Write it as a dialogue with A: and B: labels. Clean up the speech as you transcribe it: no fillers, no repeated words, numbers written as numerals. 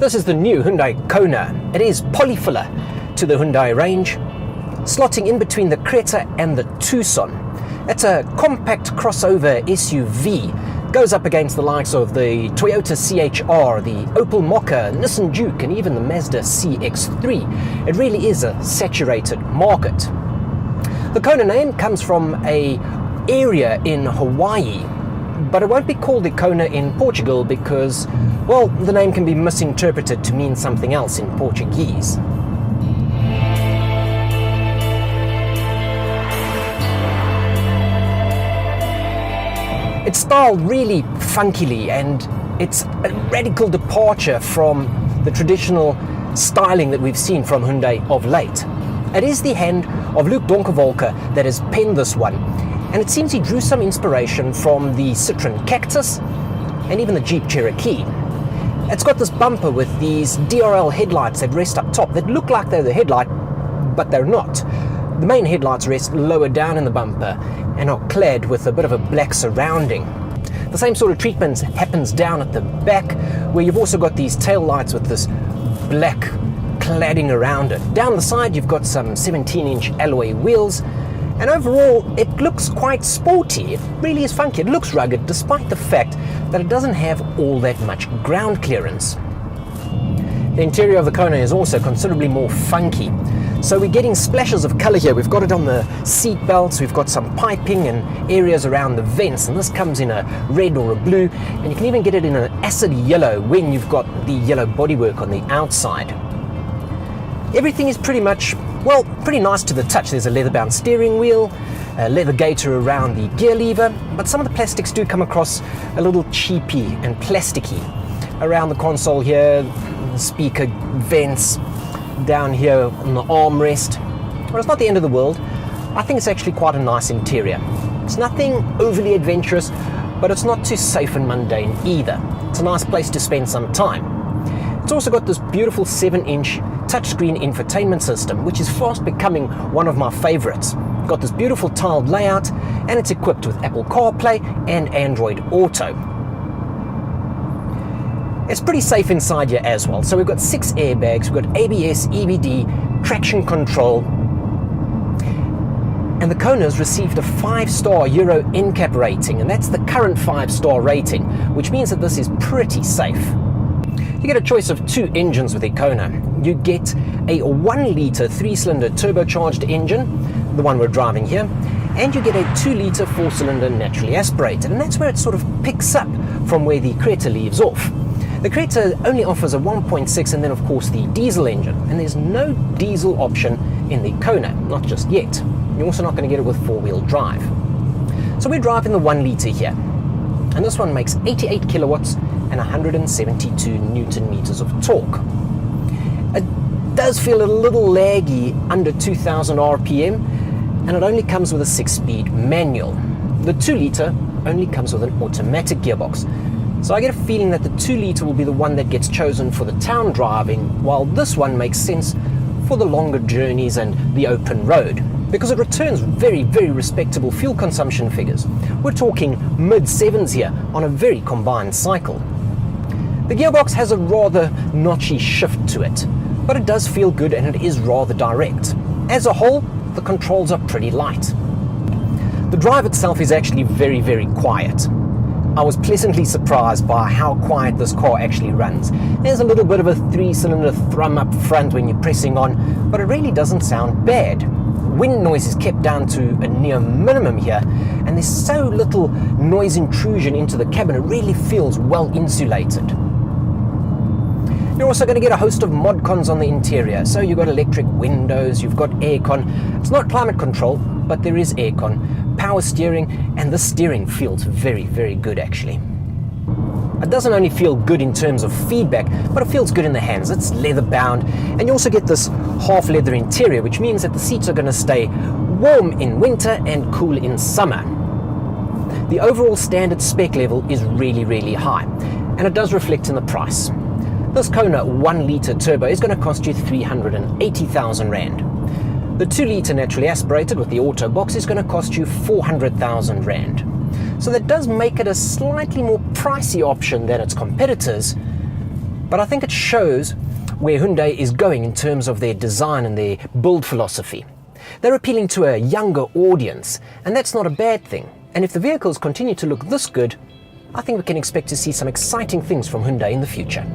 A: This is the new Hyundai Kona. It is polyfiller to the Hyundai range, slotting in between the Creata and the Tucson. It's a compact crossover SUV. Goes up against the likes of the Toyota CHR, the Opel Mokka, Nissan Juke, and even the Mazda CX-3. It really is a saturated market. The Kona name comes from an area in Hawaii, but it won't be called the Kona in Portugal because, well, the name can be misinterpreted to mean something else in Portuguese. It's styled really funkily, and it's a radical departure from the traditional styling that we've seen from Hyundai of late. It is the hand of Luke Donkerwolke that has penned this one, and it seems he drew some inspiration from the Citroen Cactus and even the Jeep Cherokee. It's got this bumper with these DRL headlights that rest up top that look like they're the headlight, but they're not. The main headlights rest lower down in the bumper and are clad with a bit of a black surrounding. The same sort of treatment happens down at the back, where you've also got these tail lights with this black cladding around it. Down the side you've got some 17-inch alloy wheels, and overall it looks quite sporty. It really is funky. It looks rugged despite the fact that it doesn't have all that much ground clearance. The interior of the Kona is also considerably more funky. So we're getting splashes of color here. We've got it on the seat belts, we've got some piping and areas around the vents, and this comes in a red or a blue, and you can even get it in an acid yellow when you've got the yellow bodywork on the outside. Everything is pretty much, well, pretty nice to the touch. There's a leather-bound steering wheel, a leather gaiter around the gear lever, but some of the plastics do come across a little cheapy and plasticky. Around the console here, the speaker vents, down here on the armrest. Well, it's not the end of the world. I think it's actually quite a nice interior. It's nothing overly adventurous, but it's not too safe and mundane either. It's a nice place to spend some time. It's also got this beautiful 7-inch touchscreen infotainment system, which is fast becoming one of my favorites. Got this beautiful tiled layout, and it's equipped with Apple CarPlay and Android Auto. It's pretty safe inside here as well. So we've got 6 airbags, we've got ABS, EBD, traction control, and the Kona's received a 5-star Euro NCAP rating, and that's the current 5-star rating, which means that this is pretty safe. You get a choice of 2 engines with the Kona. You get a 1-litre 3-cylinder turbocharged engine, the one we're driving here, and you get a 2-litre 4-cylinder naturally aspirated, and that's where it sort of picks up from where the Creata leaves off. The Creata only offers a 1.6 and then of course the diesel engine, and there's no diesel option in the Kona, not just yet. You're also not going to get it with 4-wheel drive. So we're driving the 1-litre here, and this one makes 88 kilowatts and 172 newton meters of torque. It does feel a little laggy under 2000 RPM, and it only comes with a 6-speed manual. The 2-litre only comes with an automatic gearbox. So I get a feeling that the 2-litre will be the one that gets chosen for the town driving, while this one makes sense for the longer journeys and the open road, because it returns very, very respectable fuel consumption figures. We're talking mid-7s here on a very combined cycle. The gearbox has a rather notchy shift to it, but it does feel good and it is rather direct. As a whole, the controls are pretty light. The drive itself is actually very, very quiet. I was pleasantly surprised by how quiet this car actually runs. There's a little bit of a 3-cylinder thrum up front when you're pressing on, but it really doesn't sound bad. Wind noise is kept down to a near minimum here, and there's so little noise intrusion into the cabin. It really feels well insulated. You're also going to get a host of mod cons on the interior. So you've got electric windows, you've got aircon. It's not climate control, but there is aircon, power steering, and the steering feels very, very good actually. It doesn't only feel good in terms of feedback, but it feels good in the hands. It's leather bound, and you also get this half leather interior, which means that the seats are going to stay warm in winter and cool in summer. The overall standard spec level is really, really high, and it does reflect in the price. This Kona 1-litre turbo is going to cost you 380,000 Rand. The 2-litre naturally aspirated with the auto box is going to cost you 400,000 Rand. So that does make it a slightly more pricey option than its competitors, But I think it shows where Hyundai is going in terms of their design and their build philosophy. They're appealing to a younger audience, and that's not a bad thing. And if the vehicles continue to look this good, I think we can expect to see some exciting things from Hyundai in the future.